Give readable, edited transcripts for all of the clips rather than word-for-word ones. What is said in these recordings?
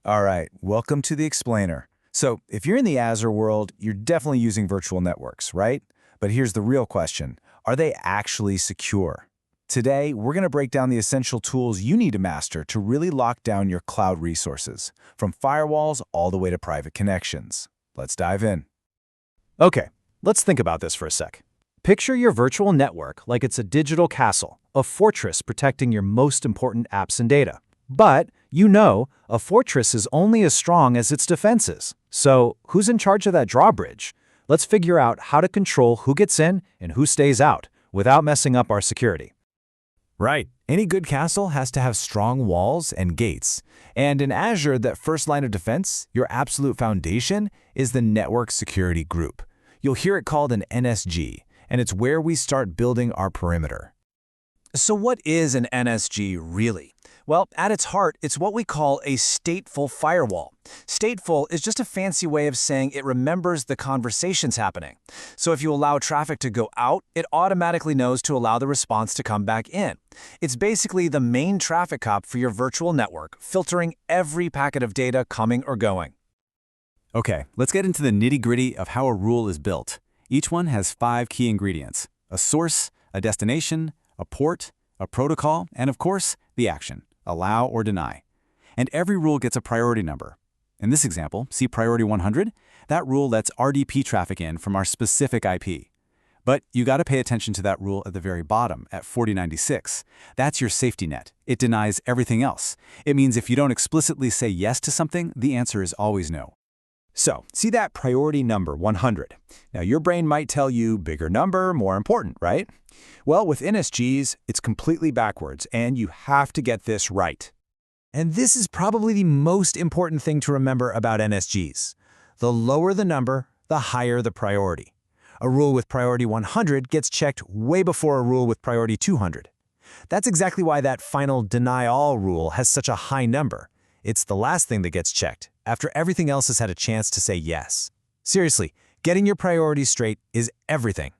All right, welcome to the Explainer. So, if you're in the Azure world, you're definitely using virtual networks, right? But here's the real question. Are they actually secure? Today, we're going to break down the essential tools you need to master to really lock down your cloud resources, from firewalls all the way to private connections. Let's dive in. Okay, let's think about this for a sec. Picture your virtual network like it's a digital castle, a fortress protecting your most important apps and data. But, a fortress is only as strong as its defenses. So, who's in charge of that drawbridge? Let's figure out how to control who gets in and who stays out without messing up our security. Right. Any good castle has to have strong walls and gates. And in Azure, that first line of defense, your absolute foundation, is the Network Security Group. You'll hear it called an NSG, and it's where we start building our perimeter. So what is an NSG really? Well, at its heart, it's what we call a stateful firewall. Stateful is just a fancy way of saying it remembers the conversations happening. So if you allow traffic to go out, it automatically knows to allow the response to come back in. It's basically the main traffic cop for your virtual network, filtering every packet of data coming or going. Okay, let's get into the nitty-gritty of how a rule is built. Each one has 5 key ingredients: a source, a destination, a port, a protocol, and of course, the action, allow or deny. And every rule gets a priority number. In this example, see priority 100? That rule lets RDP traffic in from our specific IP. But you got to pay attention to that rule at the very bottom, at 4096. That's your safety net. It denies everything else. It means if you don't explicitly say yes to something, the answer is always no. So, see that priority number, 100. Now, your brain might tell you bigger number, more important, right? Well, with NSGs, it's completely backwards, and you have to get this right. And this is probably the most important thing to remember about NSGs. The lower the number, the higher the priority. A rule with priority 100 gets checked way before a rule with priority 200. That's exactly why that final deny all rule has such a high number. It's the last thing that gets checked, after everything else has had a chance to say yes. Seriously, getting your priorities straight is everything.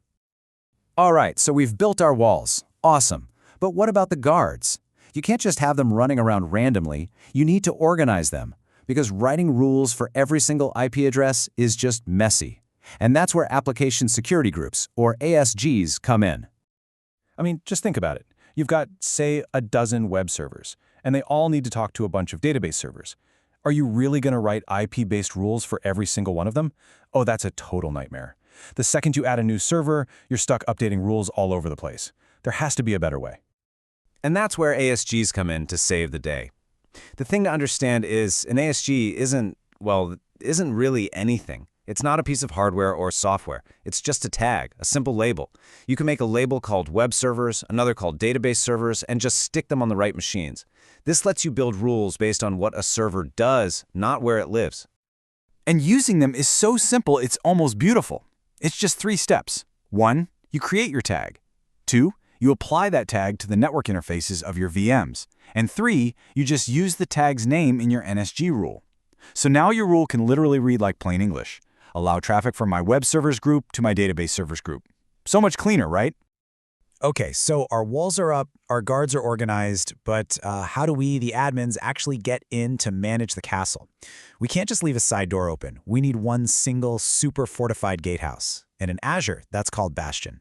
All right, so we've built our walls. Awesome. But what about the guards? You can't just have them running around randomly. You need to organize them, because writing rules for every single IP address is just messy. And that's where application security groups, or ASGs, come in. I mean, just think about it. You've got, say, a dozen web servers, and they all need to talk to a bunch of database servers. Are you really going to write IP-based rules for every single one of them? Oh, that's a total nightmare. The second you add a new server, you're stuck updating rules all over the place. There has to be a better way. And that's where ASGs come in to save the day. The thing to understand is an ASG isn't really anything. It's not a piece of hardware or software. It's just a tag, a simple label. You can make a label called web servers, another called database servers, and just stick them on the right machines. This lets you build rules based on what a server does, not where it lives. And using them is so simple, it's almost beautiful. It's just 3 steps. 1, you create your tag. 2, you apply that tag to the network interfaces of your VMs. And 3, you just use the tag's name in your NSG rule. So now your rule can literally read like plain English. Allow traffic from my web servers group to my database servers group. So much cleaner, right? Okay, so our walls are up, our guards are organized, but how do we, the admins, actually get in to manage the castle? We can't just leave a side door open. We need one single, super fortified gatehouse. And in Azure, that's called Bastion.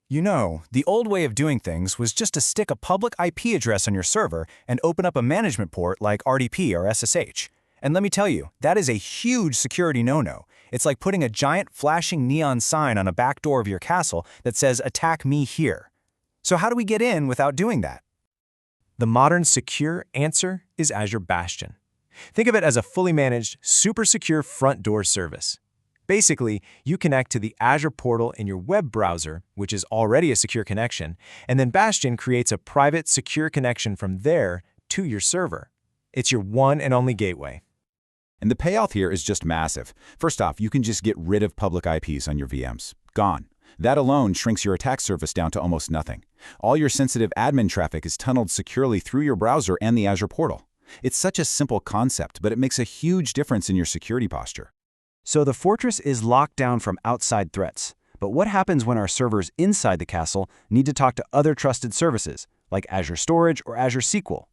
You know, the old way of doing things was just to stick a public IP address on your server and open up a management port like RDP or SSH. And let me tell you, that is a huge security no-no. It's like putting a giant flashing neon sign on a back door of your castle that says, "Attack me here." So how do we get in without doing that? The modern secure answer is Azure Bastion. Think of it as a fully managed, super secure front door service. Basically, you connect to the Azure portal in your web browser, which is already a secure connection, and then Bastion creates a private, secure connection from there to your server. It's your one and only gateway. And the payoff here is just massive. First off, you can just get rid of public IPs on your VMs. Gone. That alone shrinks your attack surface down to almost nothing. All your sensitive admin traffic is tunneled securely through your browser and the Azure portal. It's such a simple concept, but it makes a huge difference in your security posture. So the fortress is locked down from outside threats. But what happens when our servers inside the castle need to talk to other trusted services, like Azure Storage or Azure SQL?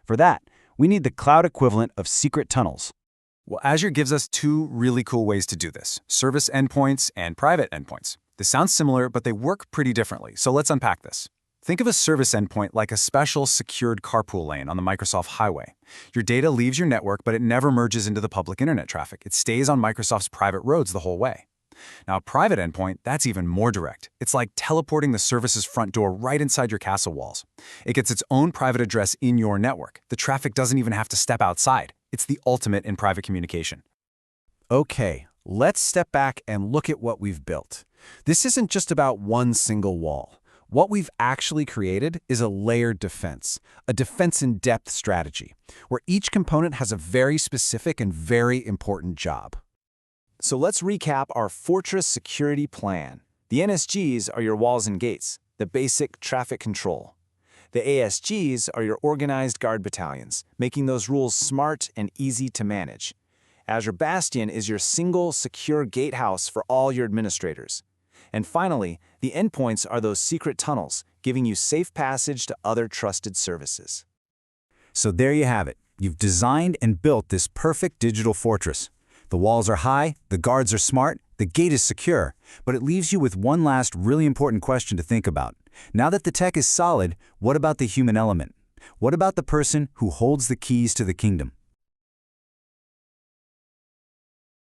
For that, We need the cloud equivalent of secret tunnels. Well, Azure gives us two really cool ways to do this: service endpoints and private endpoints. This sounds similar, but they work pretty differently, so let's unpack this. Think of a service endpoint like a special secured carpool lane on the Microsoft highway. Your data leaves your network, but it never merges into the public internet traffic. It stays on Microsoft's private roads the whole way. Now, a private endpoint, that's even more direct. It's like teleporting the service's front door right inside your castle walls. It gets its own private address in your network. The traffic doesn't even have to step outside. It's the ultimate in private communication. Okay, let's step back and look at what we've built. This isn't just about one single wall. What we've actually created is a layered defense, a defense-in-depth strategy, where each component has a very specific and very important job. So let's recap our fortress security plan. The NSGs are your walls and gates, the basic traffic control. The ASGs are your organized guard battalions, making those rules smart and easy to manage. Azure Bastion is your single secure gatehouse for all your administrators. And finally, the endpoints are those secret tunnels, giving you safe passage to other trusted services. So there you have it. You've designed and built this perfect digital fortress. The walls are high, the guards are smart, the gate is secure, but it leaves you with one last really important question to think about. Now that the tech is solid, what about the human element? What about the person who holds the keys to the kingdom?